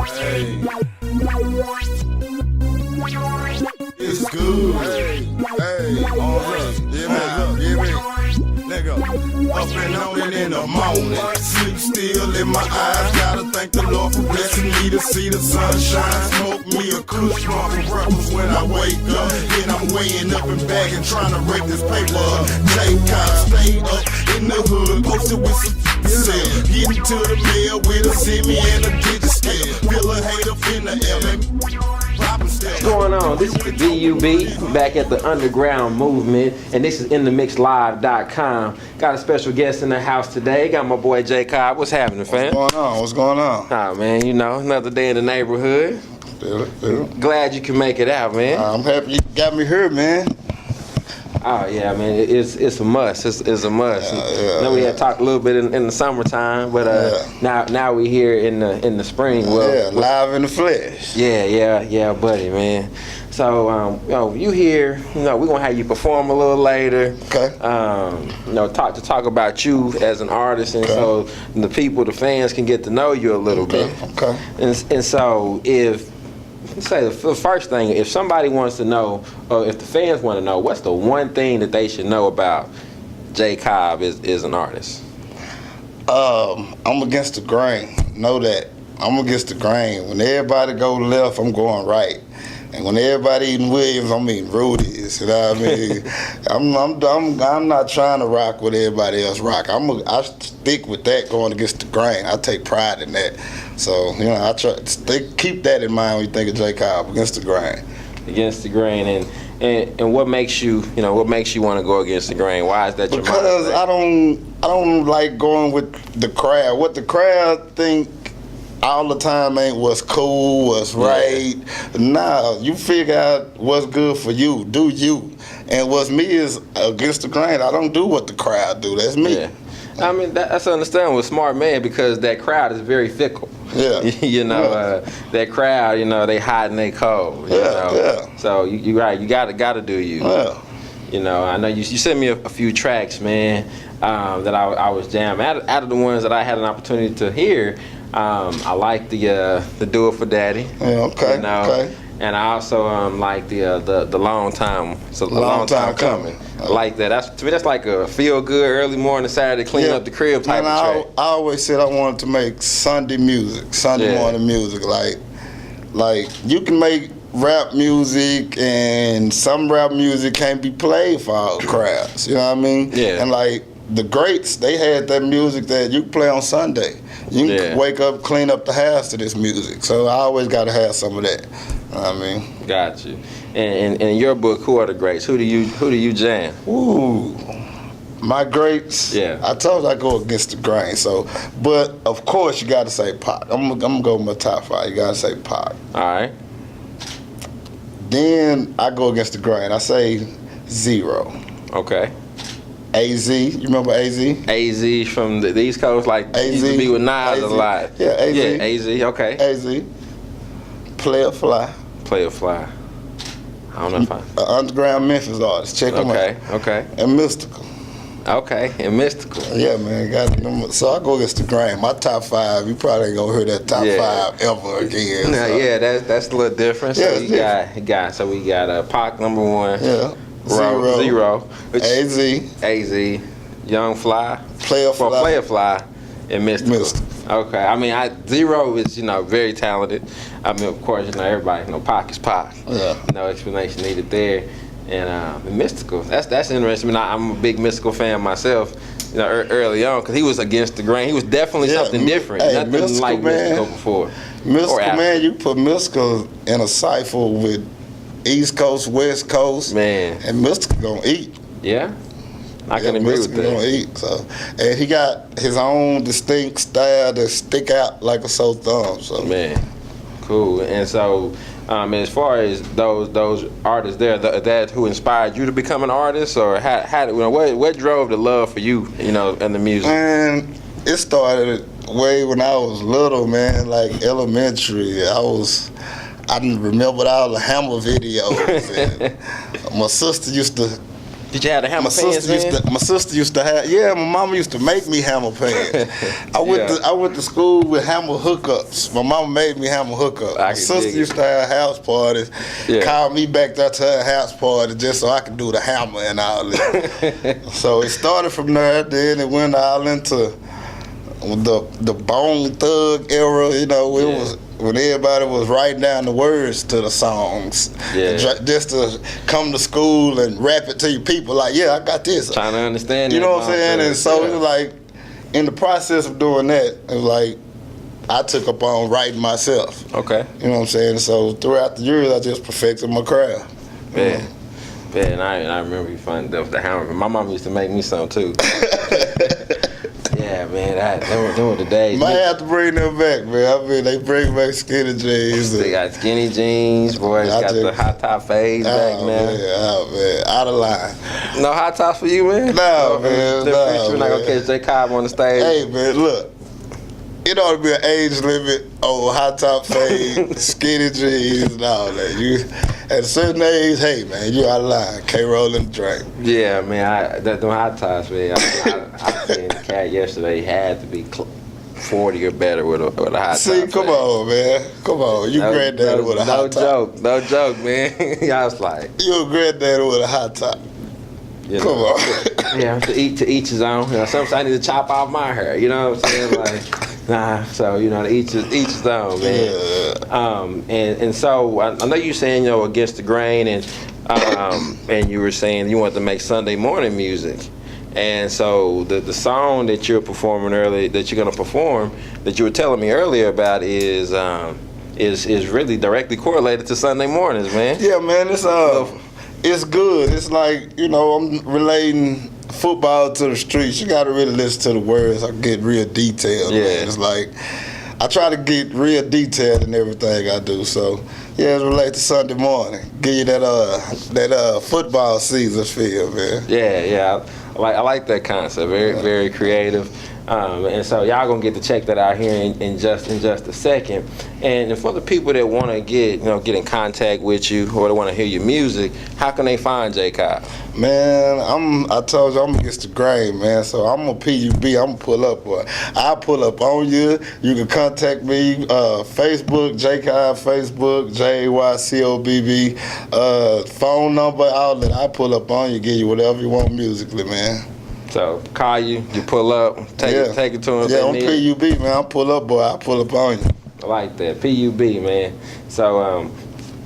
Hey. It's good. Hey, all right. Yeah, nigga, up and on it in the morning. Sleep still in my eyes. Gotta thank the Lord for blessing me to see the sunshine. Smoke me a kush for breakfast when I wake up. Then I'm weighing up and back and trying to rake this paper up. J-Cobb, stay up in the hood, posted with some cell. Getting to the mail with a semi and a digit scale. Feel a hate up in the LA. What's going on? This is the DUB back at the UnDaGround Movement, and this is InTheMixLive.com. Got a special guest in the house today. Got my boy J-Cobb. What's happening, fam? What's going on? What's going on? Oh, man, you know, another day in the neighborhood. Feel it. Glad you can make it out, man. I'm happy you got me here, man. Oh yeah, man, it's a must. It's a must. Yeah, we had talked a little bit in the summertime, but now we here in the spring. Well, live in the flesh. Yeah, buddy, man. So you here? We're gonna have you perform a little later. Okay. Talk about you as an artist, and so the people, the fans, can get to know you a little bit. Okay. And so let's say the first thing, if somebody wants to know, or if the fans want to know, what's the one thing that they should know about J-Cobb is an artist? I'm against the grain. Know that. I'm against the grain. When everybody go left, I'm going right. And when everybody eating Williams, I'm eating Rudy's. You know what I mean? I'm not trying to rock what everybody else rock. I stick with that, going against the grain. I take pride in that. So I try to keep that in mind when you think of J-Cobb, against the grain. Against the grain, and what makes you want to go against the grain? Why is that your mind? Because I don't like going with the crowd. What the crowd think all the time ain't what's cool, what's right. Nah, you figure out what's good for you. Do you. And what's me is against the grain. I don't do what the crowd do. That's me. Yeah. I mean, that's understandable, smart man, because that crowd is very fickle. Yeah. That crowd, they hot and they cold. Yeah. So you right, you gotta do you. Yeah. I know you sent me a few tracks, man, that I was jamming. Out of the ones that I had an opportunity to hear, I like the Do It For Daddy. Yeah, okay. Okay. And I also like the Long Time. It's a long time coming. I like that. To me, that's like a feel good early morning Saturday clean up the crib type of track. I always said I wanted to make Sunday music, Sunday morning music. Like you can make rap music, and some rap music can't be played for all crowds. You know what I mean? Yeah. And like the greats, they had that music that you can play on Sunday. You can wake up, clean up the house to this music. So I always got to have some of that. You know what I mean? Got you. And in your book, who are the greats? Who do you jam? Ooh, my greats. Yeah. I told you I go against the grain. So, but of course you got to say Pac. I'm gonna go with my top 5. You got to say Pac. All right. Then I go against the grain. I say Zero. Okay. AZ, you remember AZ? AZ from the East Coast, like AZ, used to be with Nas a lot. Yeah, AZ. Yeah, AZ, okay. AZ. Player Fly. Player Fly. I don't know if I... Underground Memphis artist, check them out. Okay. And Mystical. Okay, and Mystical. Yeah, man, got them. So I go against the grain. My top 5, you probably ain't gonna hear that top 5 ever again. So. Yeah, that's a little different. So yeah, we got Pac number 1. Yeah. Zero. AZ. Young Fly. Player Fly. And Mystical. Okay. I mean, Zero is very talented. I mean, of course, everybody Pac is Pac. Yeah. No explanation needed there. And Mystical. That's interesting. I mean, I'm a big Mystical fan myself. Early on, because he was against the grain. He was definitely something different. Nothing Mystical, like Mystical before. Mystical, man, you put Mystical in a cipher with East Coast, West Coast, man, and Mystical gonna eat. Yeah, I can agree with that. Gonna eat. So, and he got his own distinct style that stick out like a sore thumb. So, man, cool. And so, as far as those artists there, that who inspired you to become an artist, or what drove the love for you, in the music? Man, it started way when I was little, man, like elementary. I didn't remember all the Hammer videos. And my sister used to Did you have the hammer My pants, sister used to have. Yeah, my mama used to make me hammer pants. I went to school with hammer hookups. My mama made me hammer hookups. My sister used to have house parties. Yeah. Called me back there to her house party just so I could do the hammer and all that. So it started from there. Then it went all into the Bone Thug era. You know, it was when everybody was writing down the words to the songs. Yeah. Just to come to school and rap it to your people like, yeah, I got this. Trying to understand. You know what I'm saying? And so it was like, in the process of doing that, it was like, I took up on writing myself. Okay. You know what I'm saying? So throughout the years, I just perfected my craft. Yeah. Yeah, and I remember you finding the hammer. My mom used to make me some too. Yeah, man, them were the days. Might have to bring them back, man. I mean, they bring back skinny jeans. They got skinny jeans, boys. Got the hot top fades back, man. Man, out of line. No hot tops for you, man? No, man. We're not going to catch J-Cobb on the stage. Hey, man, look. It ought to be an age limit on hot top fade, skinny jeans, and all that. At a certain age, hey man, you out of line. Can't roll in the drink. Yeah, man. Them hot tops, man. I seen the cat yesterday. He had to be 40 or better with a hot top. See, come on, man. Come on. You granddaddy with a hot top. No joke, man. I was like, you a granddaddy with a hot top. You know, come on. Yeah, to each his own. You know, sometimes I need to chop off my hair. You know what I'm saying? Like, nah. So you know, to each his own, man. Yeah. And so I know you saying, you know, against the grain, and you were saying you want to make Sunday morning music. And so the song that you're performing earlier, that you're gonna perform, that you were telling me earlier about is really directly correlated to Sunday mornings, man. Yeah, man. It's good. It's like, you know, I'm relating football to the streets. You got to really listen to the words. I get real detailed. Yeah. Man. It's like, I try to get real detailed in everything I do. So, yeah, it's related to Sunday morning. Give you that football season feel, man. Yeah. I like that concept. Very creative. And so y'all gonna get to check that out here in just a second. And for the people that want to get in contact with you or they want to hear your music, how can they find J-Cobb? Man, I told you I'm against the grain, man. So I'm a PUB. I'm gonna pull up, boy. I'll pull up on you. You can contact me, Facebook, J-Cobb, Facebook, JYCOBB, phone number, all that. I pull up on you, give you whatever you want musically, man. So call you pull up, take it to them. Yeah, I'm PUB, man. I pull up, boy. I pull up on you. I like that, PUB, man. So,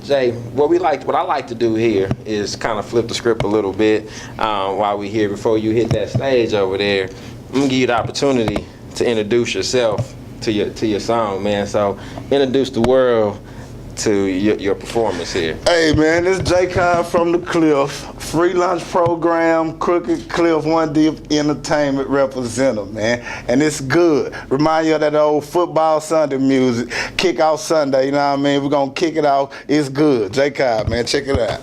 Jay, what I like to do here is kind of flip the script a little bit while we here before you hit that stage over there. I'm gonna give you the opportunity to introduce yourself to your song, man. So, introduce the world to your performance here. Hey man, this is J-Cobb from the Cliff, free lunch program, Crooked Cliff 1D Entertainment representative, man, and it's good. Remind you of that old football Sunday music, kick off Sunday, you know what I mean? We're gonna kick it off. It's good. J-Cobb, man, check it out.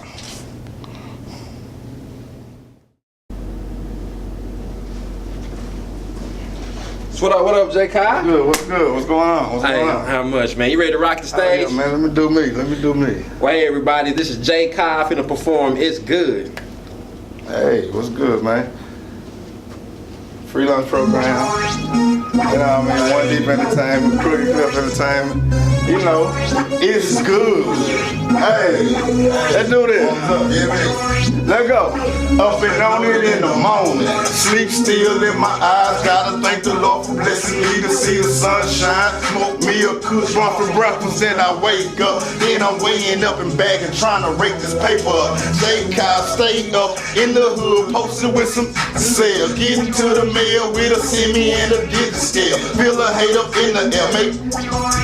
What up, J-Cobb? Good, what's good? What's going on? What's going on? How much, man? You ready to rock the stage? Yeah, man, let me do me. Well, hey, everybody, this is J-Cobb finna perform It's Good. Hey, what's good, man? Free lunch program. You know what I mean? One Deep Entertainment, Crooked Cliff Entertainment. You know, it's good. Hey, let's do this. Let's go. Up and on it in the morning. Sleep still in my eyes. Gotta thank the Lord for blessing me to see the sunshine. Smoke me a kush one for breakfast and I wake up. Then I'm weighing up and bagging, trying to rake this paper up. J-Cobb stayed up in the hood, posted with some sale. Getting to the mail with a semi and a digit scale. Feel a hate up in the air, make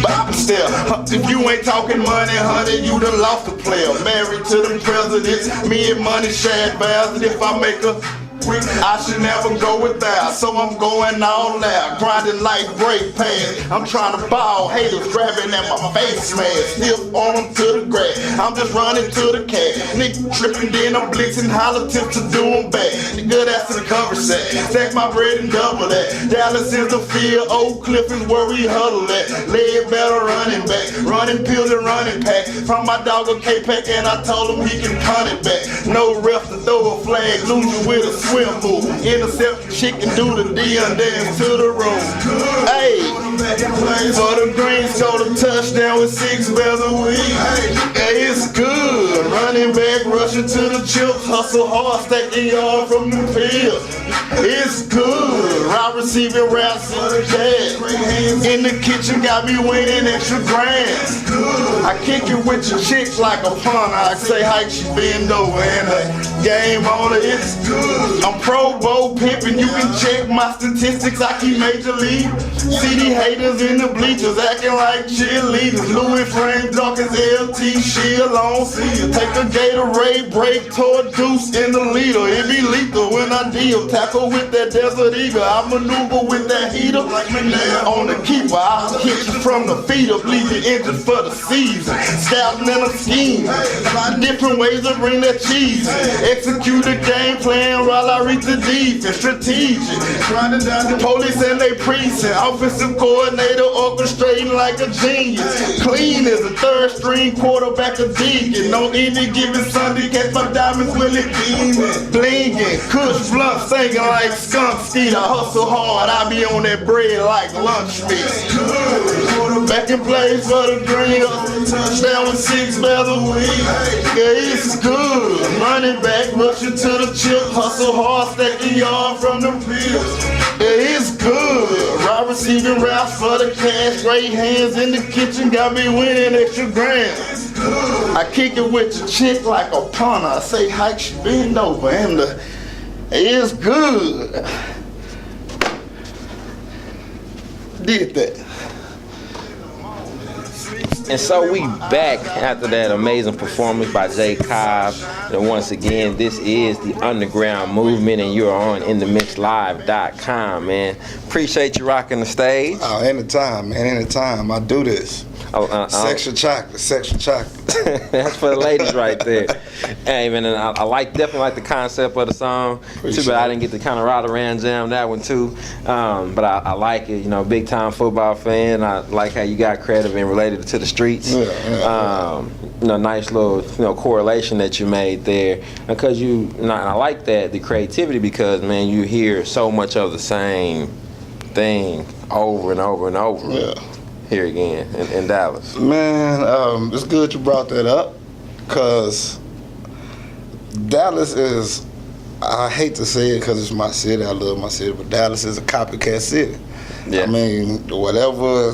bop stare. If you ain't talking money, honey, you done lost a player. Married to them presidents, me and money shared baths. And if I make a I should never go without, so I'm going all out, grinding like brake pads. I'm trying to ball, haters grabbing at my face mask. Hip on them to the grass, I'm just running to the cat. Nigga tripping, then I'm blitzing, holler tips to do them back. Nigga, that's the cover set. Stack my bread and double that. Dallas is the field, Oak Cliff is where we huddle at. Lead better running back, running pills and running pack. From my dog a K-Pack, and I told him he can punt it back. No ref to throw a flag, lose you with a swim move. Intercept the chicken, do the D and dance to the room. Hey, for the Greens, score the touchdown with 6 bells a week. Hey, it's good. Running back, rushing to the chips, hustle hard, stacking yard from the field. It's good. Right receiving routes in the cash. In the kitchen, got me winning extra grand. I kick it with your chick like a punter. I say hike, she bend over and a game on her. It's good. I'm Pro Bowl pimping. You can check my statistics. I keep major league. CD haters in the bleachers acting like cheerleaders. Louis frame dark as LT shield on seal. Take a Gatorade break, toward deuce in the leader. It be lethal when I deal. Tackle with that Desert Eagle. I maneuver with that heater. On the keeper, I'll hit you from the feet up, leave you injured for the season. Scouting and a scheme. Different ways to bring that cheese. Execute the game plan while I reach the defense. Strategic. Police and they precinct. Offensive coordinator orchestrating like a genius. Clean as a third string quarterback a deacon. On any given Sunday, catch my diamonds will it beaming. Blinging, kush blunt, singing like skunk skeet. I hustle hard, I be on that bread like lunch meat. Back in place for the green, touchdown with 6 bells a week. Yeah, it's good. Running back, rushing to the chip, hustle hard, stacking yard from the field. Yeah, it's good. Right receiving routes for the cash, great hands in the kitchen, got me winning extra grand. I kick it with your chick like a punter. I say hike, she bend over, and it's good. Did that. And so we back after that amazing performance by J-Cobb. And once again, this is the UnDaGround Movement, and you're on InTheMixLive.com, man. Appreciate you rocking the stage. Oh, anytime, man, anytime. I do this. Sexual chocolate, sexual chocolate. That's for the ladies right there. Hey, man, and I definitely like the concept of the song. Too bad I didn't get to kind of ride around jam that one too. But I like it, you know, big time football fan. I like how you got creative and related to the streets. You know, nice little, you know, correlation that you made there. Because and I like that, the creativity, because, man, you hear so much of the same thing over and over and over. Yeah. Here again in Dallas. Man, it's good you brought that up, because Dallas is, I hate to say it because it's my city, I love my city, but Dallas is a copycat city. Yeah. I mean, whatever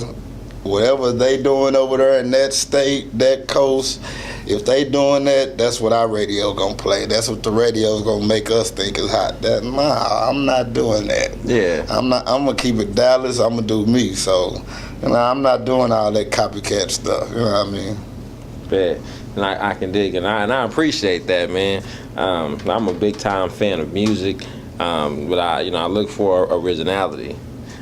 they doing over there in that state, that coast, if they doing that, that's what our radio gonna play. That's what the radio's gonna make us think is hot. Nah, I'm not doing that. Yeah. I'm gonna keep it Dallas, I'm gonna do me, so. You know, I'm not doing all that copycat stuff. You know what I mean? Yeah, and I can dig it, and I appreciate that, man. I'm a big time fan of music, but I look for originality.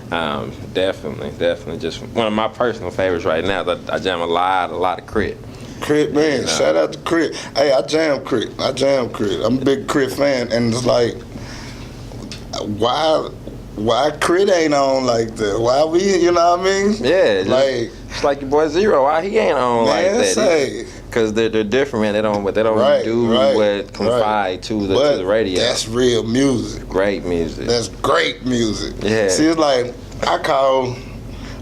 Definitely, just one of my personal favorites right now. I jam a lot of Crit. Crit, man, you know? Shout out to Crit. Hey, I jam Crit. I'm a big Crit fan, and it's like, why Crit ain't on like that? Why we, you know what I mean? Yeah, it's like your boy Zero. Why he ain't on like that? Because they're different, man. They don't do what confide to the radio. That's real music. Great music. That's great music. Yeah. See, it's like, I call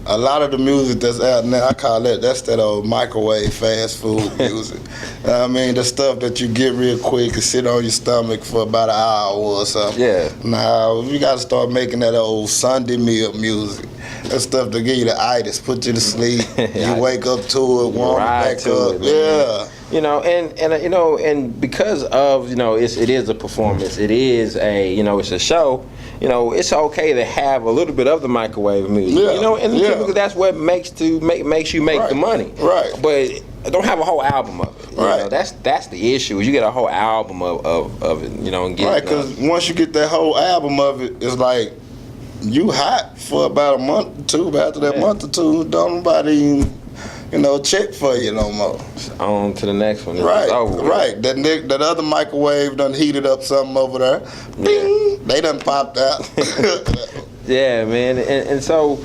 a lot of the music that's out now, I call that's that old microwave fast food music. You know what I mean? The stuff that you get real quick and sit on your stomach for about an hour or something. Yeah. Now, we got to start making that old Sunday meal music. That stuff to give you the itis, put you to sleep. You wake up to it, warm back up. Yeah. You know, and because of, it is a performance, it is it's a show. You know, it's okay to have a little bit of the microwave music. Yeah. You know, and typically that's what makes you make the money. Right. But don't have a whole album of it. You Right. know, that's the issue. Is you get a whole album of it. You know, and get Right, because once you get that whole album of it, it's like you hot for about a month or two. But after that month or two, don't nobody, check for you no more. On to the next one. Right, It's over with. right. That other microwave done heated up something over there. Bing, they done popped out. Yeah, man. And so,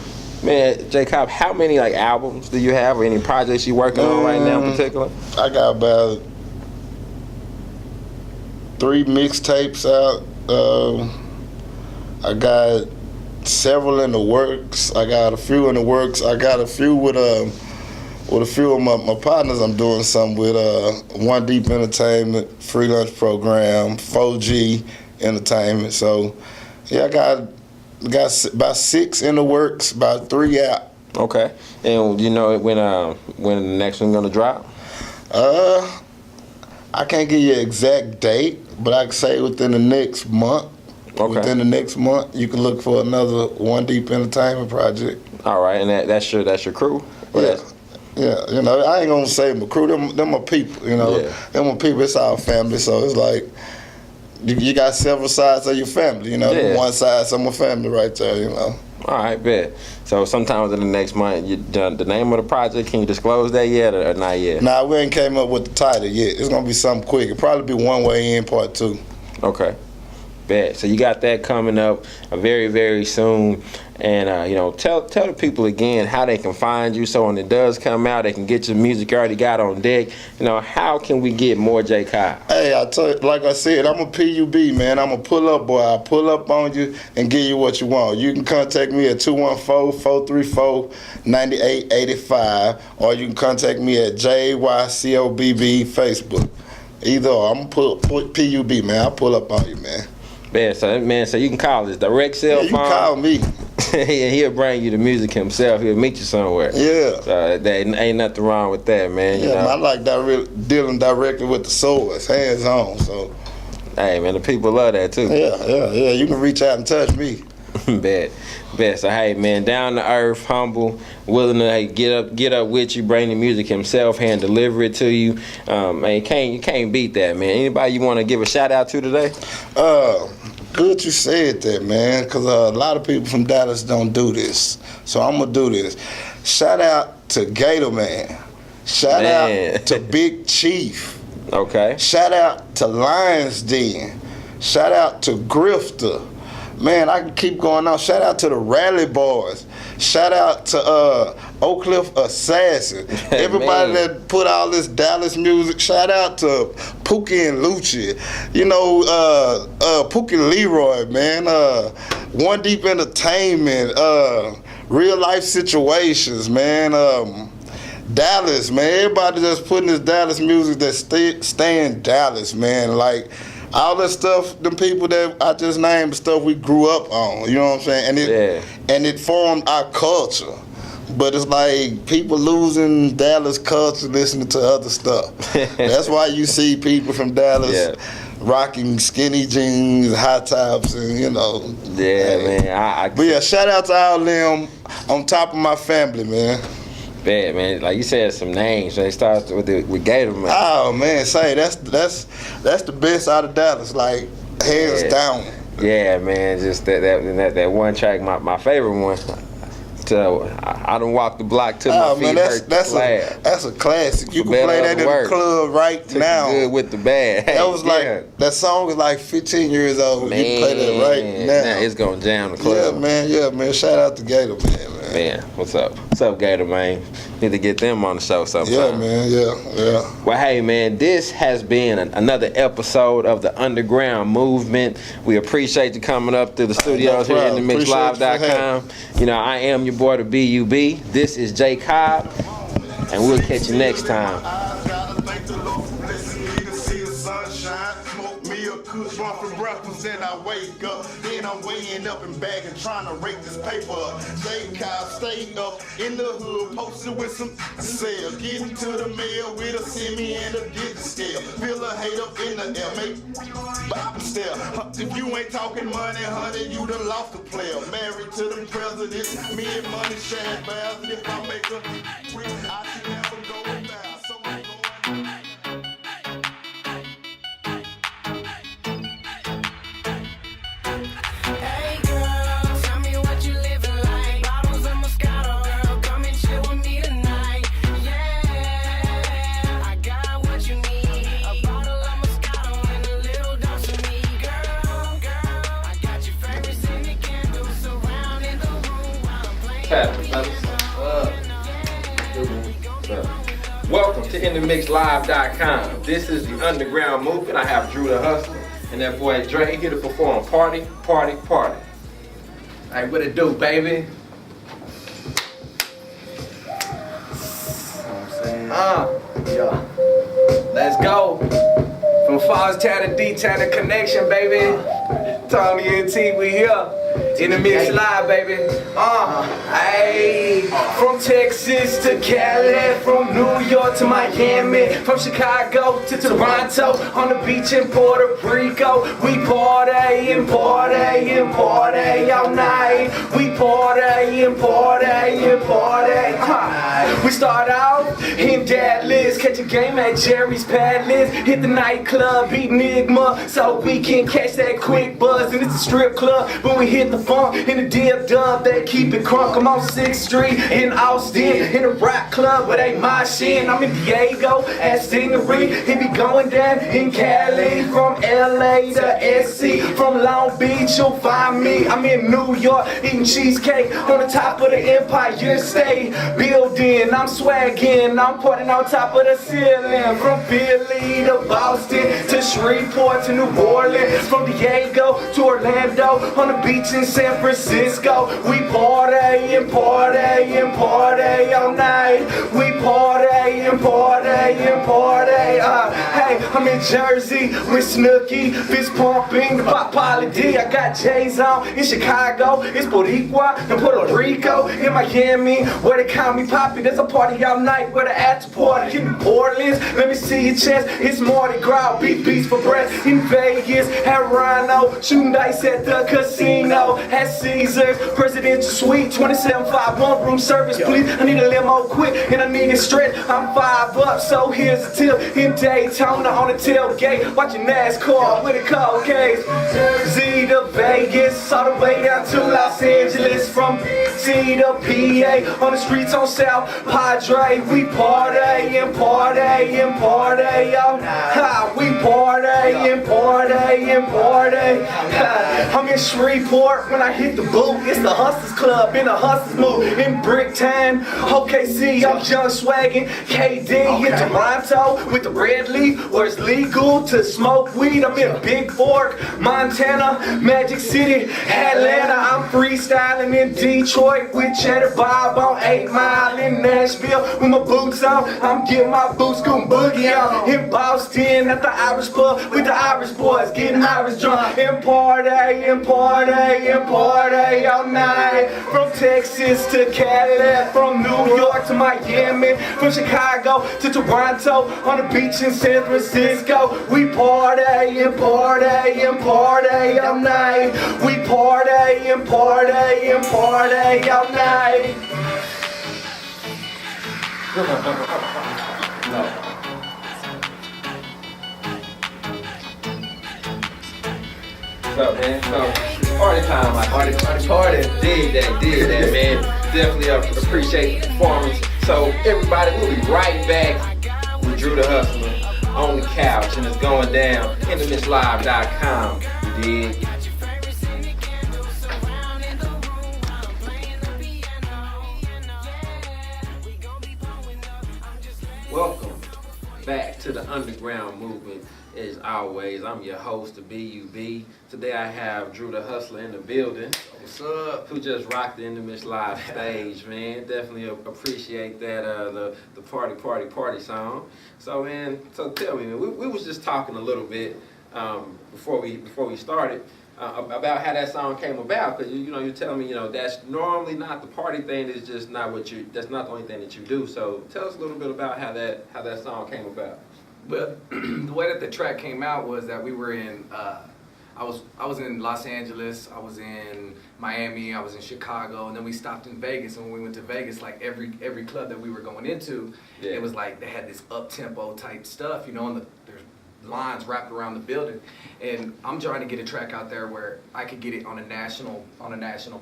man, J-Cobb, how many like albums do you have, or any projects you working on right now in particular? I got about 3 mixtapes out. I got several in the works. I got a few in the works. I got a few with a few of my partners. I'm doing something with One Deep Entertainment, Free Lunch Program, 4G Entertainment. So yeah, I got about 6 in the works, about 3 out. Okay. And you know when the next one gonna drop? I can't give you an exact date, but I can say within the next month. Okay. Within the next month, you can look for another One Deep Entertainment project. All right, and that's your crew? Or Yeah. that's- Yeah, I ain't gonna say my crew, them my people, Yeah. Them my people, it's our family, so it's like, you got several sides of your family, Yeah. One side, of my family right there, All right, bet. So sometimes in the next month, you done the name of the project. Can you disclose that yet, or not yet? Nah, we ain't came up with the title yet. It's gonna be something quick. It'll probably be One Way In Part 2. Okay. Bet. So you got that coming up very, very soon. And tell the people again how they can find you. So when it does come out, they can get your music you already got on deck. How can we get more J-Cobb? Hey, I tell you, like I said, I'm a PUB, man. I'm a pull-up boy. I pull up on you and give you what you want. You can contact me at 214-434-9885, or you can contact me at JYCOBB Facebook. Either or. I'm a PUB, man. I'll pull up on you, man. Bet. So you can call this direct cell Yeah, you phone. can call me. And he'll bring you the music himself. He'll meet you somewhere. Yeah. So there ain't nothing wrong with that, man. Yeah, man, I like dealing directly with the source, hands on. So, Hey, man, the people love that too. yeah. You can reach out and touch me. Bet. So hey, man, down to earth, humble, willing to get up with you, bring the music himself, hand deliver it to you. Man, you can't beat that, man. Anybody you want to give a shout out to today? Good you said that, man, because a lot of people from Dallas don't do this. So I'm going to do this. Shout out to Gator Man. Shout out to Big Chief. Okay. Shout out to Lions Den. Shout out to Grifter. Man, I can keep going on. Shout out to the Rally Boys. Shout out to Oak Cliff Assassin. Everybody that put all this Dallas music. Shout out to Pookie and Lucci. Pookie Leroy, man. One Deep Entertainment. Real Life Situations, man. Dallas, man. Everybody that's putting this Dallas music that stay in Dallas, man. Like, all that stuff, them people that I just named, stuff we grew up on, you know what I'm saying? And it formed our culture. But it's like people losing Dallas culture listening to other stuff. That's why you see people from Dallas rocking skinny jeans, high tops, and Man. But yeah, shout out to all them on top of my family, man. Bad, man. Like you said, some names. They start with Gator Man. Oh man, that's the best out of Dallas, like hands down. Yeah, man. Just that one track, my favorite one. So I done walked the block till my feet hurt. That's a classic. You can play that in the club right now. Good with the band. That was that song is like 15 years old. Man, you can play that right now. It's gonna jam the club. Yeah, man. Shout out to Gator Man. Man, what's up? What's up, Gator Man? Need to get them on the show sometime. Yeah, man. Yeah. Well, hey, man, this has been another episode of the UnDaGround Movement. We appreciate you coming up to the studios here in themixlive.com. I am your boy, the B.U.B. This is J-Cobb, and we'll catch you next time. Kush run for breakfast and I wake up. Then I'm weighing up and back and trying to rake this paper up. J-Cobb stayed up in the hood, posted with some sale. Getting to the mail with a semi and a digit scale. Feel a hate up in the air, make bop stare. If you ain't talking money, honey, you done lost a player. Married to them presidents, me and money sharing baths. If I make a I should never go without. Welcome to InTheMixLive.com. This is the UnDaGround Movement. I have Drew the Hustler and that boy Dre here to perform Party, Party, Party. Hey, what it do, baby? Yeah. Let's go. From Falls Town to D-Town, the connection, baby. Tony and T, we here. In the mix live, baby. Hey. From Texas to Cali, from New York to Miami, from Chicago to Toronto, on the beach in Puerto Rico. We party and party and party all night. We party and party and party. We start out in Dallas, catch a game at Jerry's Palace, hit the nightclub, beat Enigma, so we can catch that quick buzz. And it's a strip club when we hit the funk in the dip dub, they keep it crunk. I'm on 6th Street in Austin, in a rock club where they my shit. I'm in Diego at Stingery, it be going down in Cali, from LA to SC, from Long Beach you'll find me. I'm in New York eating cheesecake on the top of the Empire State Building. I'm swagging, I'm partying on top of the ceiling, from Philly to Boston to Shreveport to New Orleans, from Diego to Orlando, on the beach in San Francisco. We party and party and party all night. We party and party and party. Hey, I'm in Jersey with Snooki, fist pumping, Pop Polly D. I got J's on in Chicago, it's Boricua and Puerto Rico, in Miami where they call me Poppy. There's a party all night where the after party in Portland. Let me see your chest. It's Mardi Gras, beef beats for breath in Vegas, at Rhino, shooting dice at the casino, at Caesars, presidential suite, 2751 room service, please. I need a limo quick and I need it straight. I'm 5 up, so here's a tip. In Daytona on the tailgate, watching NASCAR with a cold case. Z to Vegas, all the way down to Los Angeles, from C to PA, on the streets on South Padre. We party and party and party, yo. We party and party and party. I'm in Shreveport when I hit the booth. It's the Hustlers Club in the Hustlers mood. In Bricktown, OKC, I'm young swaggin'. KD in Toronto with the red leaf, where it's legal to smoke weed. I'm in Big Fork, Montana, Magic City, Atlanta. I'm freestyling in Detroit with Cheddar Bob on 8 Mile, in Nashville with my boots on. I'm getting my boots going boogie on. In Boston at the Irish pub with the Irish boys, getting Irish drunk. And party and party and party all night. From Texas to Cali, from New York to Miami, from Chicago to Toronto, on the beach in San Francisco. We party and party and party all night. We party and party and party all night. What's up, man? So, party time, like party. Dig that, man. Definitely appreciate the performance. So, everybody, we'll be right back with Drew the Hustler on the couch, and it's going down. InTheMixLive.com. You dig? Welcome back to the UnDaGround Movement. As always, I'm your host, the B.U.B. Today I have Drew the Hustler in the building. What's up? Who just rocked the In The Mix Live stage, man. Definitely appreciate that, the party song. So, man, so tell me, man, we was just talking a little bit before we started about how that song came about, because you're telling me, that's normally not the party thing. It's just not that's not the only thing that you do. So tell us a little bit about how that song came about. Well, the way that the track came out was that we were in, I was in Los Angeles, I was in Miami, I was in Chicago, and then we stopped in Vegas. And when we went to Vegas, like every club that we were going into, it was like they had this up-tempo type stuff, and there's lines wrapped around the building. And I'm trying to get a track out there where I could get it on a national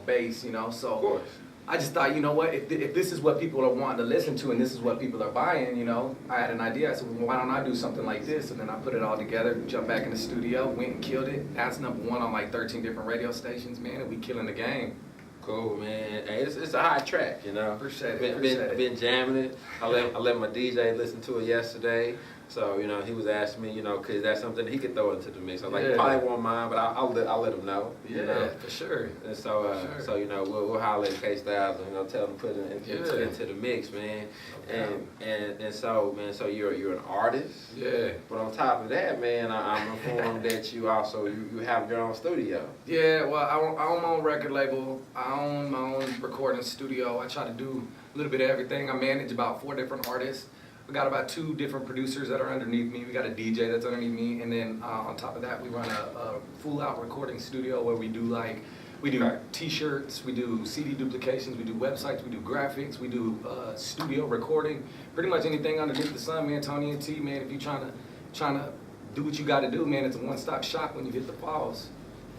base, so. Of course. I just thought, what, if this is what people are wanting to listen to and this is what people are buying, I had an idea. I said, well, why don't I do something like this? And then I put it all together, jumped back in the studio, went and killed it. That's #1 on like 13 different radio stations, man, and we killing the game. Cool, man. Hey, it's a hot track, you know. Appreciate it. Been jamming it. I let my DJ listen to it yesterday. So, you know, he was asking me, you know, cause that's something he could throw into the mix. I was like, you probably won't mind, but I'll let him know. Yeah, you know? for sure. And so, so you know, we'll holler at K-Styles and, you know, tell him to put it into the mix, man. And so, man, so you're an artist. Yeah. But on top of that, man, I'm informed that you also you have your own studio. Yeah, well, I own my own record label. I own my own recording studio. I try to do a little bit of everything. I manage about 4 different artists. We got about 2 different producers that are underneath me. We got a DJ that's underneath me, and then on top of that, we run a full-out recording studio where we do T-shirts, we do CD duplications, we do websites, we do graphics, we do studio recording, pretty much anything underneath the sun, man. Tony and T, man. If you're trying to do what you got to do, man, it's a one-stop shop when you hit the Falls.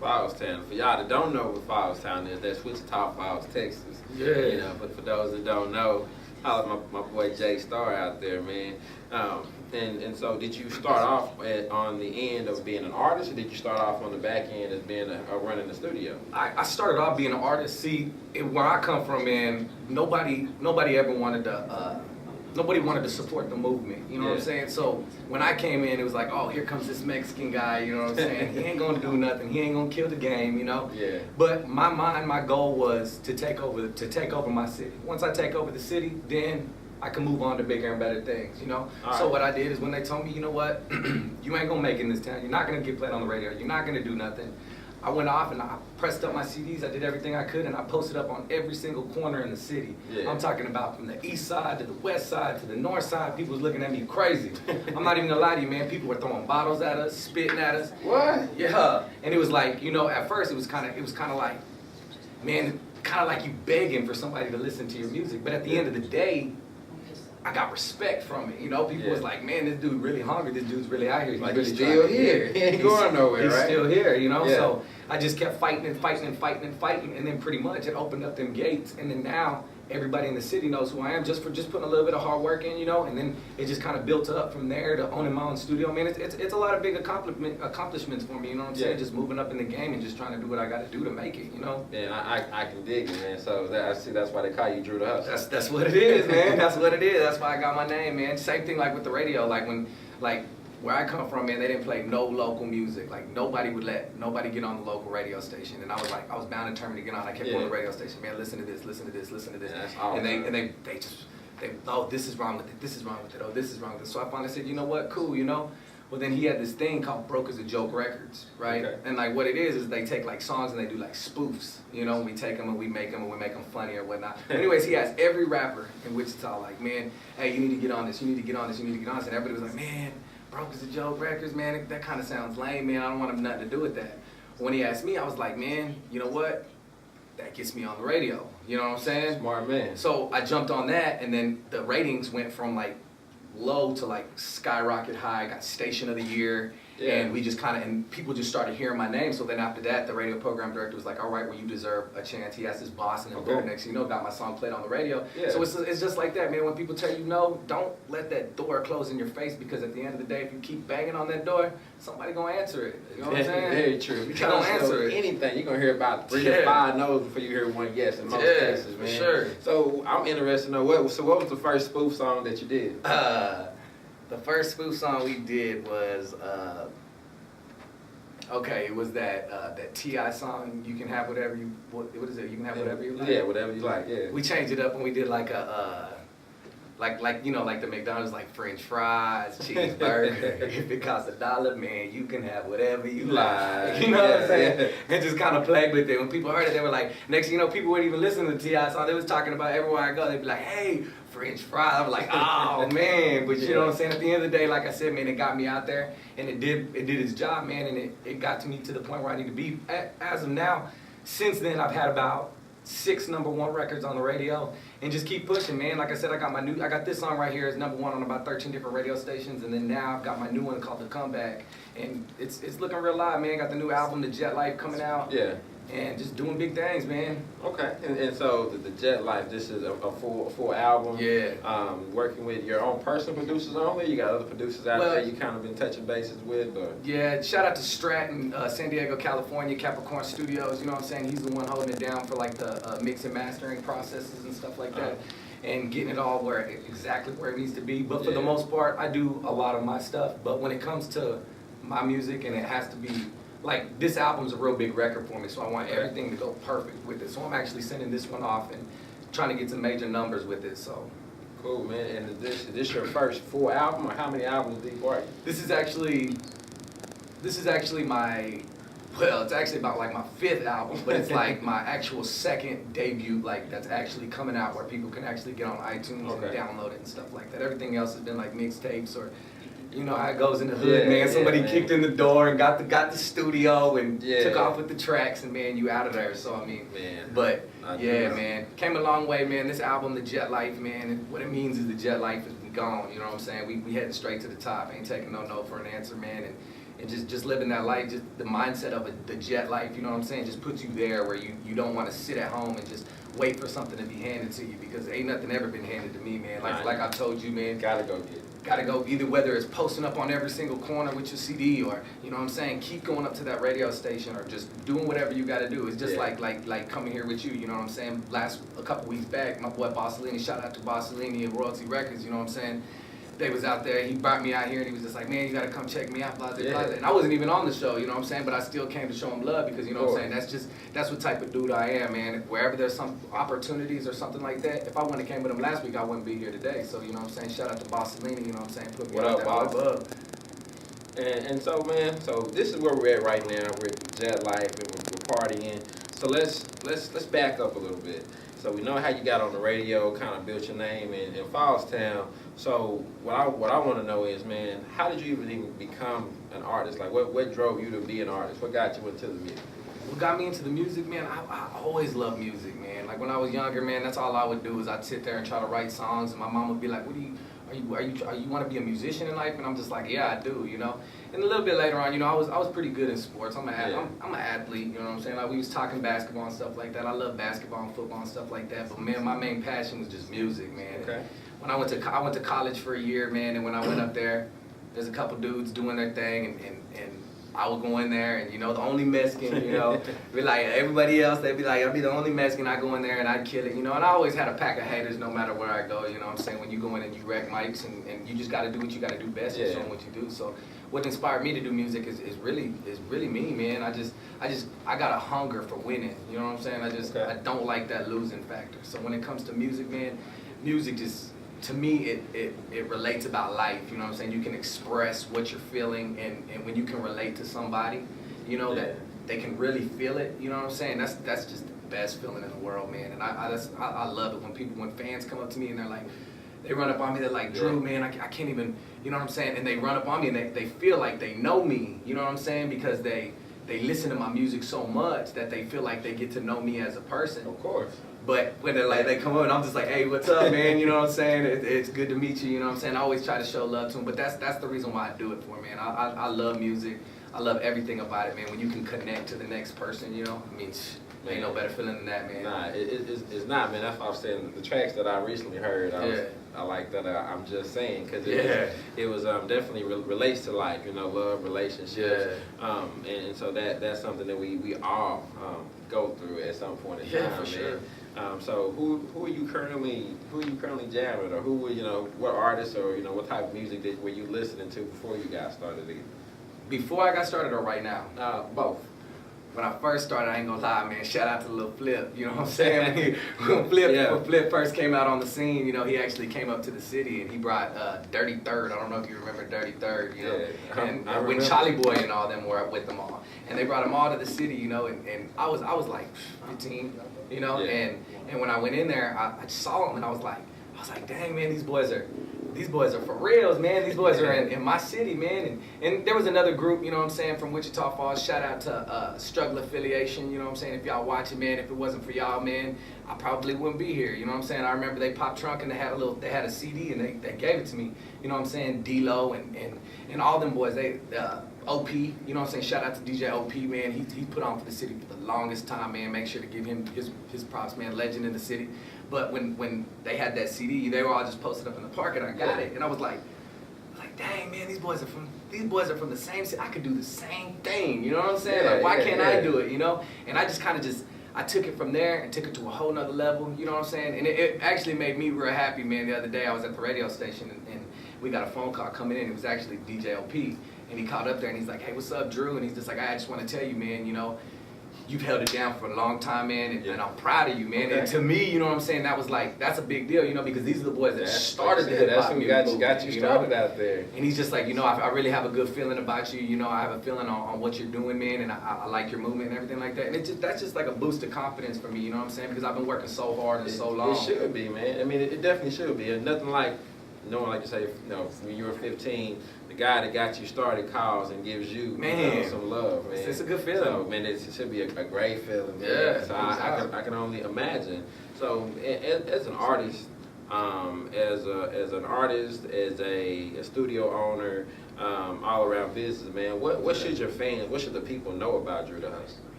Falls Town. For y'all that don't know what Falls Town is, that's Wichita Falls, Texas. Yeah. You know, but for those that don't know, holla at my boy Jay Star out there, man. And so did you start off on the end of being an artist, or did you start off on the back end as being running the studio? I started off being an artist. See, where I come from, man, nobody ever wanted to. Nobody wanted to support the movement, you know what I'm saying? So when I came in, it was like, oh, here comes this Mexican guy, you know what I'm saying? He ain't gonna do nothing. He ain't gonna kill the game, you know? Yeah. But my goal was to take over my city. Once I take over the city, then I can move on to bigger and better things, you know? So what I did is when they told me, you know what, you ain't gonna make it in this town. You're not gonna get played on the radio. You're not gonna do nothing. I went off and I pressed up my CDs, I did everything I could, and I posted up on every single corner in the city. Yeah. I'm talking about from the east side to the west side to the north side. People was looking at me crazy. I'm not even gonna lie to you, man. People were throwing bottles at us, spitting at us. What? Yeah. And it was like, you know, at first it was kind of like, man, kind of like you begging for somebody to listen to your music. But at the end of the day, I got respect from it, you know. People was like, man, this dude really hungry. This dude's really out here. He's like, really he's still here. He ain't going nowhere, he's right? Still here, you know. Yeah. So I just kept fighting, and then pretty much it opened up them gates. And then now everybody in the city knows who I am just for putting a little bit of hard work in, you know. And then it just kind of built up from there to owning my own studio. Man, it's a lot of big accomplishments for me, you know what I'm saying? Just moving up in the game and just trying to do what I got to do to make it, you know. Yeah, I can dig it, man. So that's why they call you Drew the Hustler. That's what it is, man. That's what it is. That's why I got my name, man. Same thing like with the radio. Like where I come from, man, they didn't play no local music. Like nobody would let nobody get on the local radio station. And I was bound and determined to get on. I kept going to the radio station, man, listen to this, listen to this, listen to this. Yeah, awesome. And they oh, this is wrong with it, this is wrong with it, oh, this is wrong with it. So I finally said, you know what, cool, you know. Well, then he had this thing called Broke as a Joke Records, right? Okay. And like what it is they take like songs and they do like spoofs, you know, and we take them and we make them funny or whatnot. But anyways, he has every rapper in Wichita like, man, hey, you need to get on this, you need to get on this, you need to get on this. And everybody was like, man, Broke as a Joke Records, man, that kind of sounds lame, man. I don't want nothing to do with that. When he asked me, I was like, man, you know what? That gets me on the radio. You know what I'm saying? Smart man. So I jumped on that, and then the ratings went from like low to like skyrocket high. I got Station of the Year, and we just and people just started hearing my name. So then after that, the radio program director was like, all right, well, you deserve a chance. He asked his boss, and then next thing you know, got my song played on the radio. Yeah. So it's just like that, man. When people tell you no, don't let that door close in your face, because at the end of the day, if you keep banging on that door, somebody gonna answer it. You know what I'm saying? Very true. If you gonna answer anything, you're gonna hear about 3 to 5 no's before you hear one yes in most cases, man. For sure. So I'm interested to know what was the first spoof song that you did? The first spoof song we did was it was that T.I. song, You Can Have Whatever You, what is it? You Can Have Whatever You Like? Yeah, whatever you like, yeah. We changed it up and we did like a, like you know, like the McDonald's, like French fries, cheeseburger. If it costs $1, man, you can have whatever you like. You know what I'm saying? And just kind of played with it. When people heard it, they were like, next thing you know, people wouldn't even listen to the T.I. song. They was talking about everywhere I go. They'd be like, hey, French fries. I was like, oh man. But you know what I'm saying? At the end of the day, like I said, man, it got me out there, and it did its job, man, and it got to me to the point where I need to be. As of now, since then, I've had about 6 #1 records on the radio, and just keep pushing, man. Like I said, I got this song right here is #1 on about 13 different radio stations, and then now I've got my new one called The Comeback, and it's looking real live, man. Got the new album, The Jet Life, coming out. Yeah. and just doing big things, man. Okay, and so the Jet Life, this is a full album. Yeah. Working with your own personal producers only. You got other producers out there you kind of been touching bases with, or? Yeah. Shout out to Stratton, San Diego, California, Capricorn Studios. You know what I'm saying? He's the one holding it down for like the mix and mastering processes and stuff like that, and getting it all exactly where it needs to be. But for the most part, I do a lot of my stuff. But when it comes to my music, and it has to be. Like, this album's a real big record for me, so I want everything to go perfect with it. So I'm actually sending this one off and trying to get some major numbers with it, so. Cool, man. And is this your first full album, or how many albums deep are you? This is actually my, well, it's actually about like my 5th album, but it's like my actual 2nd debut, like, that's actually coming out where people can actually get on iTunes and download it and stuff like that. Everything else has been like mixtapes, or you know how it goes in the hood, man. Somebody kicked in the door and got the studio and took off with the tracks, and man, you out of there. So I mean, but man, came a long way, man. This album, The Jet Life, man, and what it means is the jet life has been gone. You know what I'm saying? We heading straight to the top. Ain't taking no for an answer, man. And just living that life, just the mindset of the jet life. You know what I'm saying? Just puts you there where you don't want to sit at home and just wait for something to be handed to you, because ain't nothing ever been handed to me, man. Like I told you, man. Gotta go get it. Gotta go, either whether it's posting up on every single corner with your CD, or, you know what I'm saying, keep going up to that radio station, or just doing whatever you gotta do. It's just like coming here with you, you know what I'm saying? A couple weeks back, my boy Bossolini, shout out to Bossolini and Royalty Records, you know what I'm saying? They was out there, he brought me out here, and he was just like, man, you gotta come check me out, blah, blah, blah. And I wasn't even on the show, you know what I'm saying? But I still came to show him love, because, you know what I'm saying, that's what type of dude I am, man. Wherever there's some opportunities or something like that, if I wouldn't have came with him last week, I wouldn't be here today. So, you know what I'm saying, shout out to Bossolini, you know what I'm saying, put me on that above. And so, man, so this is where we're at right now. We're at Jet Life, and we're partying. So let's back up a little bit. So we know how you got on the radio, kind of built your name in Fallstown. So what I want to know is, man, how did you even become an artist? Like, what drove you to be an artist? What got you into the music? What got me into the music, man? I always loved music, man. Like when I was younger, man, that's all I would do is I'd sit there and try to write songs, and my mom would be like, "What you want to be a musician in life?" And I'm just like, "Yeah, I do," you know. And a little bit later on, you know, I was pretty good in sports. I'm an athlete, you know what I'm saying? Like we was talking basketball and stuff like that. I love basketball and football and stuff like that. But man, my main passion was just music, man. Okay. When I went to college for a year, man, and when I went up there, there's a couple dudes doing their thing, and I would go in there, and you know, the only Mexican, you know, be like everybody else, they'd be like, I'd be the only Mexican. I go in there and I'd kill it, you know. And I always had a pack of haters no matter where I go, you know what I'm saying? When you go in and you wreck mics, and you just got to do what you got to do best and show them what you do. So what inspired me to do music is really me, man. I got a hunger for winning, you know what I'm saying? I don't like that losing factor. So when it comes to music, man, music just, to me, it relates about life, you know what I'm saying? You can express what you're feeling, and when you can relate to somebody, you know, that they can really feel it, you know what I'm saying? That's just the best feeling in the world, man. And I love it when fans come up to me and they're like, they run up on me, they're like, Drew, man, I can't even, you know what I'm saying? And they run up on me and they feel like they know me, you know what I'm saying? Because they listen to my music so much that they feel like they get to know me as a person. Of course. But when they come up and I'm just like, hey, what's up, man? You know what I'm saying? It's good to meet you, you know what I'm saying? I always try to show love to them, but that's the reason why I do it for, man. I love music. I love everything about it, man. When you can connect to the next person, you know, I mean, ain't no better feeling than that, man. Nah, it's not, man. That's what I'm saying. The tracks that I recently heard, I like that. I'm just saying, because it was definitely relates to life, you know, love, relationships, and so that's something that we all go through at some point in time, for sure. So who are you currently jamming, or what artists, or what type of music were you listening to before you got started? Before I got started, or right now? Both. When I first started, I ain't gonna lie, man, shout out to Lil Flip, you know what I'm saying? When Flip first came out on the scene, you know, he actually came up to the city and he brought Dirty Third. I don't know if you remember Dirty Third, you know, and when Charlie Boy and all them were up with them all. And they brought them all to the city, you know, and I was like 15, you know, and when I went in there, I just saw them and I was like, dang, man, these boys are for reals, man. These boys are in my city, man. And there was another group, you know what I'm saying, from Wichita Falls. Shout out to Struggle Affiliation, you know what I'm saying. If y'all watching, man, if it wasn't for y'all, man, I probably wouldn't be here, you know what I'm saying. I remember they popped trunk and they had a CD and they gave it to me, you know what I'm saying. D-Lo and all them boys, OP, you know what I'm saying? Shout out to DJ OP, man. He put on for the city for the longest time, man. Make sure to give him his props, man. Legend in the city. But when they had that CD, they were all just posted up in the park, and I got it, and I was like, dang, man, these boys are from the same city. I could do the same thing, you know what I'm saying? Like, why can't I do it, you know? And I just kind of I took it from there and took it to a whole nother level, you know what I'm saying? And it actually made me real happy, man. The other day I was at the radio station and we got a phone call coming in. It was actually DJ OP, and he called up there and he's like, hey, what's up, Drew? And he's just like, I just want to tell you, man, you know, you've held it down for a long time, man, and I'm proud of you, man. Okay. And to me, you know what I'm saying, that was like, that's a big deal, you know, because these are the boys that started the hip-hop music movement, got you started out there. And he's just like, you know, I really have a good feeling about you, you know, I have a feeling on what you're doing, man, and I like your movement and everything like that. And that's just like a boost of confidence for me, you know what I'm saying, because I've been working so hard and so long. It should be, man. I mean, it definitely should be. And nothing like knowing, like you say, you know, when you were 15, the guy that got you started calls and gives you, some love, man. It's a good feeling. So, man, it should be a great feeling, man. Yeah. So I can only imagine. So as an artist, as a studio owner, all around business, man, what should your fans, what should the people know about Drew the Hustler?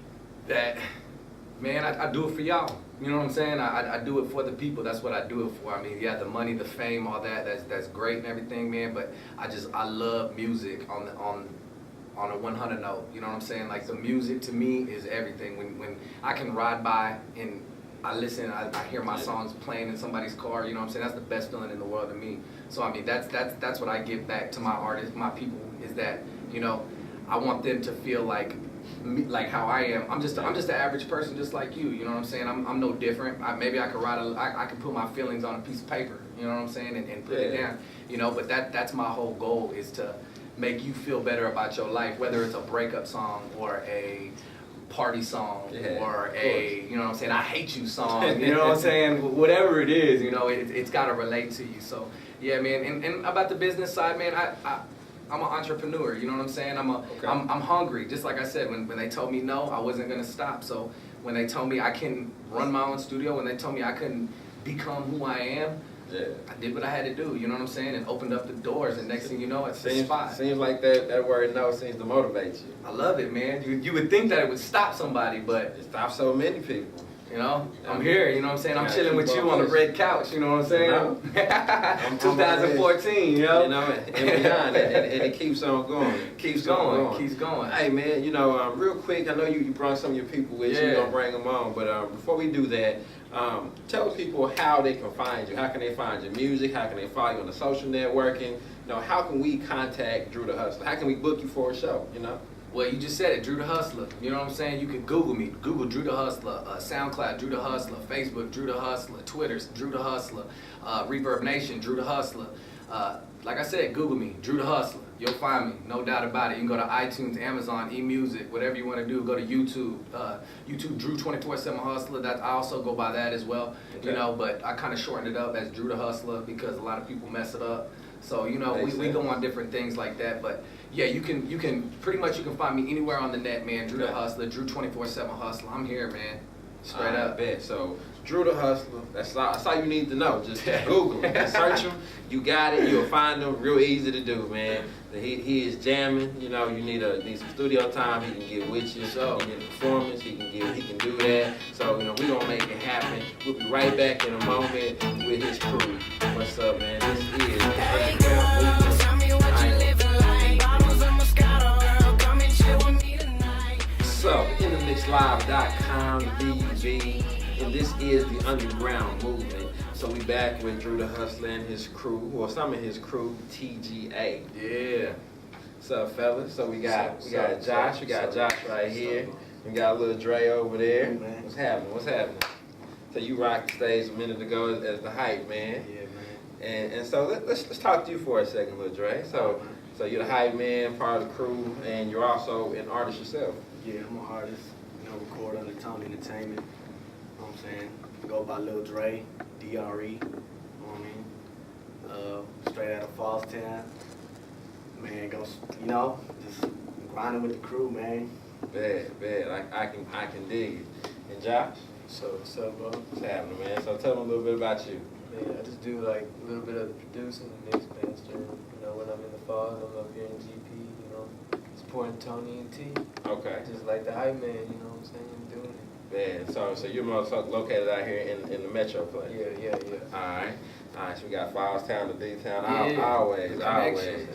That, man, I do it for y'all. You know what I'm saying? I do it for the people. That's what I do it for. I mean, yeah, the money, the fame, all that's great and everything, man. But I love music on a 100 note. You know what I'm saying? Like, the music to me is everything. When I can ride by and I listen, I hear my songs playing in somebody's car. You know what I'm saying? That's the best feeling in the world to me. So I mean, that's what I give back to my artists, my people. Is that, you know, I want them to feel like how I am. I'm just an average person, just like you. You know what I'm saying? I'm no different. Maybe I could I could put my feelings on a piece of paper. You know what I'm saying? And put it down. You know, but that's my whole goal, is to make you feel better about your life, whether it's a breakup song or a party song or a, you know what I'm saying, I hate you song. You know what I'm saying? Whatever it is, you know, it's got to relate to you. So yeah, man. And about the business side, man, I'm an entrepreneur, you know what I'm saying? I'm hungry. Just like I said, when they told me no, I wasn't gonna stop. So when they told me I can run my own studio, when they told me I couldn't become who I am, I did what I had to do, you know what I'm saying? And opened up the doors, and next thing you know, it's the spot. Seems like that word no seems to motivate you. I love it, man. You would think that it would stop somebody, but it stops so many people. You know, I'm here, you know what I'm saying? I'm chilling with you on the red couch, you know what I'm saying? 2014, you know? You know, and beyond, and it keeps on going. Keeps going. Hey, man, you know, real quick, I know you brought some of your people with you. You're going to bring them on. But before we do that, tell people how they can find you. How can they find your music? How can they follow you on the social networking? You know, how can we contact Drew the Hustler? How can we book you for a show, you know? Well, you just said it, Drew the Hustler. You know what I'm saying? You can Google me. Google Drew the Hustler. SoundCloud, Drew the Hustler. Facebook, Drew the Hustler. Twitter, Drew the Hustler. Reverb Nation, Drew the Hustler. Like I said, Google me, Drew the Hustler. You'll find me, no doubt about it. You can go to iTunes, Amazon, eMusic, whatever you want to do. Go to YouTube. YouTube, Drew 24/7 Hustler. That I also go by that as well. Okay. You know, but I kind of shortened it up as Drew the Hustler because a lot of people mess it up. So, you know, we go on different things like that. But yeah, you can pretty much, you can find me anywhere on the net, man. Drew the Hustler, Drew 24/7 Hustler. I'm here, man. Straight up. Bet. So Drew the Hustler. That's all you need to know. Just Google him, just search him. You got it. You'll find him. Real easy to do, man. He is jamming. You know, you need some studio time. He can get with you. So you get performance. He can do that. So you know, we gonna make it happen. We'll be right back in a moment with his crew. What's up, man? This is the UnDaGround Movement. Tell me what you living like. Bottles of Moscato, girl, come and chill with me tonight. So, InTheMixLive.com, BB, and this is the UnDaGround Movement. So we back with Drew the Hustler and his crew, or some of his crew, TGA. Yeah. What's up, fellas? So we got Josh. We got Josh right here. We got a little Dre over there. What's happening? So you rocked the stage a minute ago as the hype man. Yeah, man. And so let's talk to you for a second, little Dre. So you're the hype man, part of the crew, and you're also an artist yourself. Yeah, I'm an artist. You know, record under Tone Entertainment. You know what I'm saying? Go by Lil Dre, DRE. You know what I mean? Straight out of Fallstown. Man, just grinding with the crew, man. Bad. I can dig it. And Josh? So what's up, bro? What's happening, man? So tell them a little bit about you. Man, I just do like a little bit of the producing, the mix, mastering. You know, when I'm in the falls, I'm up here in GP, you know, supporting Tony and T. Okay. Just like the hype man, you know what I'm saying? Doing it. Man, so you're most located out here in the metro place. Yeah. All right. So we got Fallstown to D-Town. Yeah. Always. Connection.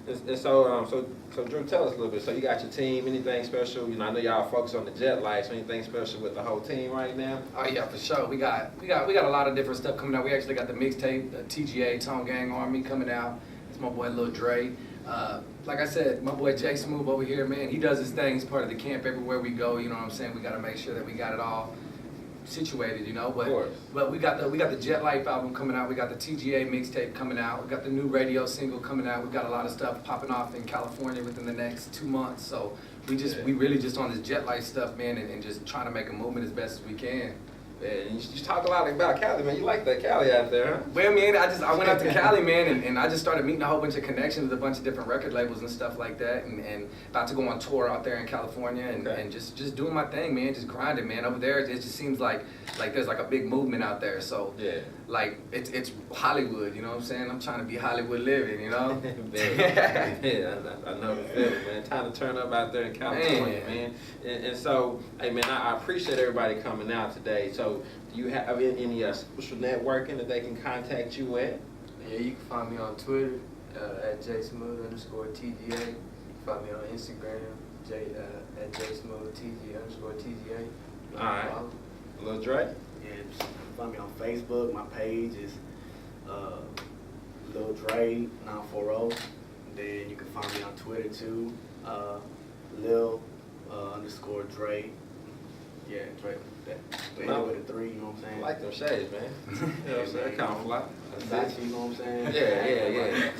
And so Drew, tell us a little bit. So you got your team. Anything special? You know, I know y'all focus on the jet life. So anything special with the whole team right now? Oh yeah, for sure. We got a lot of different stuff coming out. We actually got the mixtape, the TGA Tone Gang Army coming out. It's my boy Lil Dre. Like I said, my boy Jay Smooth over here, man. He does his thing. He's part of the camp everywhere we go. You know what I'm saying? We got to make sure that we got it all situated, you know. But we got the Jet Life album coming out. We got the TGA mixtape coming out. We got the new radio single coming out. We got a lot of stuff popping off in California within the next 2 months. So we really just on this Jet Life stuff, man, and just trying to make a movement as best as we can. Man, you talk a lot about Cali, man. You like that Cali out there, huh? Well, man, I went out to Cali, man, and I just started meeting a whole bunch of connections with a bunch of different record labels and stuff like that, and about to go on tour out there in California, and just doing my thing, man, just grinding, man. Over there, it just seems like there's like a big movement out there. So yeah, like it's Hollywood, you know what I'm saying? I'm trying to be Hollywood living, you know. Yeah, I know the feeling, man. Time to turn up out there in California, man. And so, hey, man, I appreciate everybody coming out today. So, do you have any social networking that they can contact you at? Yeah, you can find me on Twitter at jsmooth_TGA. You can find me on Instagram at jsmooth_TGA. All right. Lil Dre? Yeah, you can find me on Facebook. My page is Lil Dre 940. Then you can find me on Twitter too, Lil_Dre. Yeah, Dre. That with a 3, you know what I'm saying? I like them shades, man. You know what I'm saying? Kind of fly. Versace, you know what I'm saying? Yeah.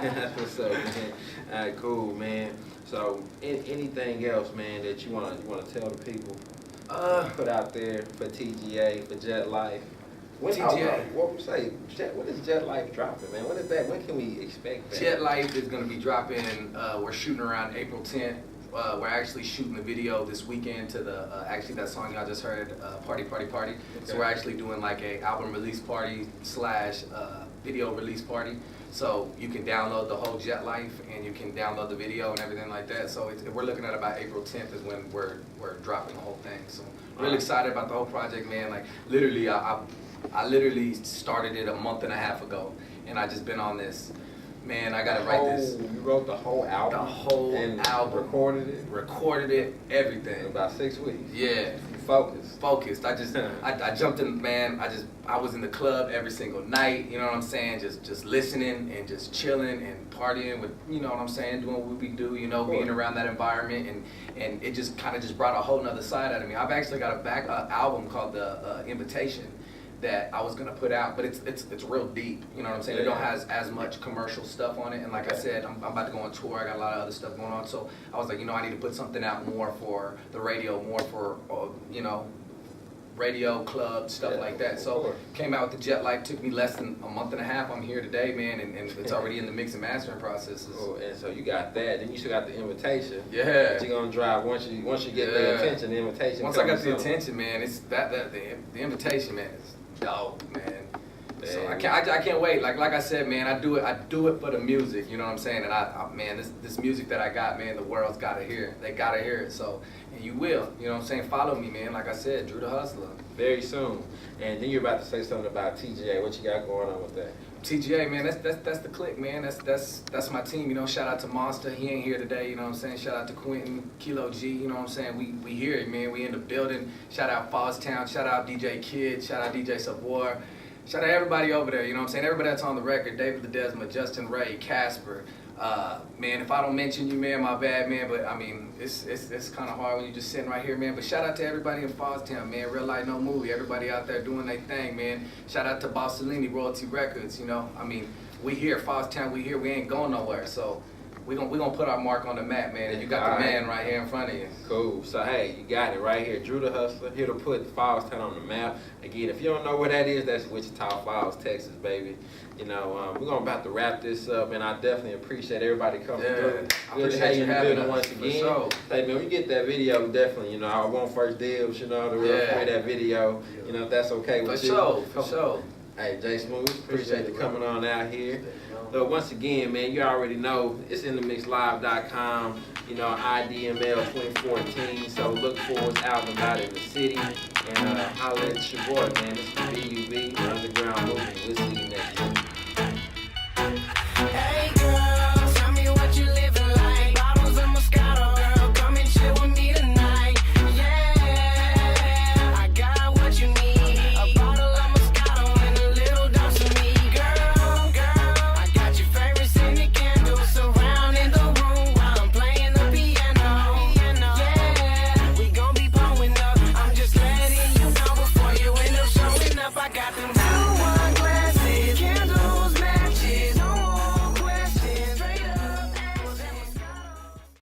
That's what's up, man. All right, cool, man. So, anything else, man, that you wanna tell the people? Put out there for TGA, for Jet Life. TGA. What we say? When is Jet Life dropping, man? When is that? When can we expect that? Jet Life is gonna be dropping. We're shooting around April 10th. We're actually shooting the video this weekend to the actually that song y'all just heard, Party Party Party. Okay. So we're actually doing like a album release party / video release party. So you can download the whole Jet Life and you can download the video and everything like that. So we're looking at about April 10th is when we're dropping the whole thing. So really excited about the whole project, man. Like literally, I literally started it a month and a half ago, and I just been on this. Man, I gotta write this. You wrote the whole album? The whole album. Recorded it? Recorded it, everything. In about 6 weeks? Yeah. Focused. I jumped in, man. I was in the club every single night, you know what I'm saying? Just listening and just chilling and partying with, you know what I'm saying, doing what we do, you know, being around that environment, and it just kind of just brought a whole nother side out of me. I've actually got a album called The Invitation that I was gonna put out, but it's real deep, you know what I'm saying? It don't have as much commercial stuff on it, and like I said, I'm about to go on tour. I got a lot of other stuff going on, so I was like, you know, I need to put something out more for the radio, more for you know, radio, club, stuff like that. So came out with the Jet Life. Took me less than a month and a half. I'm here today, man, and it's already in the mix and mastering processes. Oh, and so you got that. Then you still got the invitation. Yeah. That you're gonna drive once you get the attention. The invitation. Once I got the attention, man, it's the invitation, man. It's dope, man. So I can't wait. Like I said, man, I do it for the music. You know what I'm saying? And I man, this music that I got, man, the world's gotta hear it. They gotta hear it. So, and you will. You know what I'm saying? Follow me, man. Like I said, Drew the Hustler. Very soon. And then you're about to say something about TGA. What you got going on with that? TGA, man, that's the clique, man. That's my team. You know, shout out to Monster. He ain't here today. You know what I'm saying? Shout out to Quentin, Kilo G. You know what I'm saying? We here, man. We in the building. Shout out Fallstown. Shout out DJ Kid. Shout out DJ Savoy. Shout out everybody over there, you know what I'm saying? Everybody that's on the record, David Ledesma, Justin Ray, Casper. Man, if I don't mention you, man, my bad, man, but I mean, it's kind of hard when you're just sitting right here, man. But shout out to everybody in Fallstown, man. Real Life No Movie. Everybody out there doing their thing, man. Shout out to Bossolini, Royalty Records, you know? I mean, we here, Fallstown, we here. We ain't going nowhere, so we gonna put our mark on the map, man. And you got the man right here in front of you. Cool. So hey, you got it right here. Drew the Hustler, here to put Fallstown on the map. Again, if you don't know where that is, that's Wichita Falls, Texas, baby. You know, we're about to wrap this up, and I definitely appreciate everybody coming through. Good to have you having us once again. Sure. Hey man, we get that video, definitely. You know, I want first dibs. You know, to play that video. You know, if that's okay with you. For sure. Hey, J Smooth, appreciate you coming on out here. Look, once again, man, you already know it's inthemixlive.com, you know, IDML 2014. So look for us out and about in the city. And holla at your boy, man. This is BUV, UnDaGround Movement. We'll see you next time.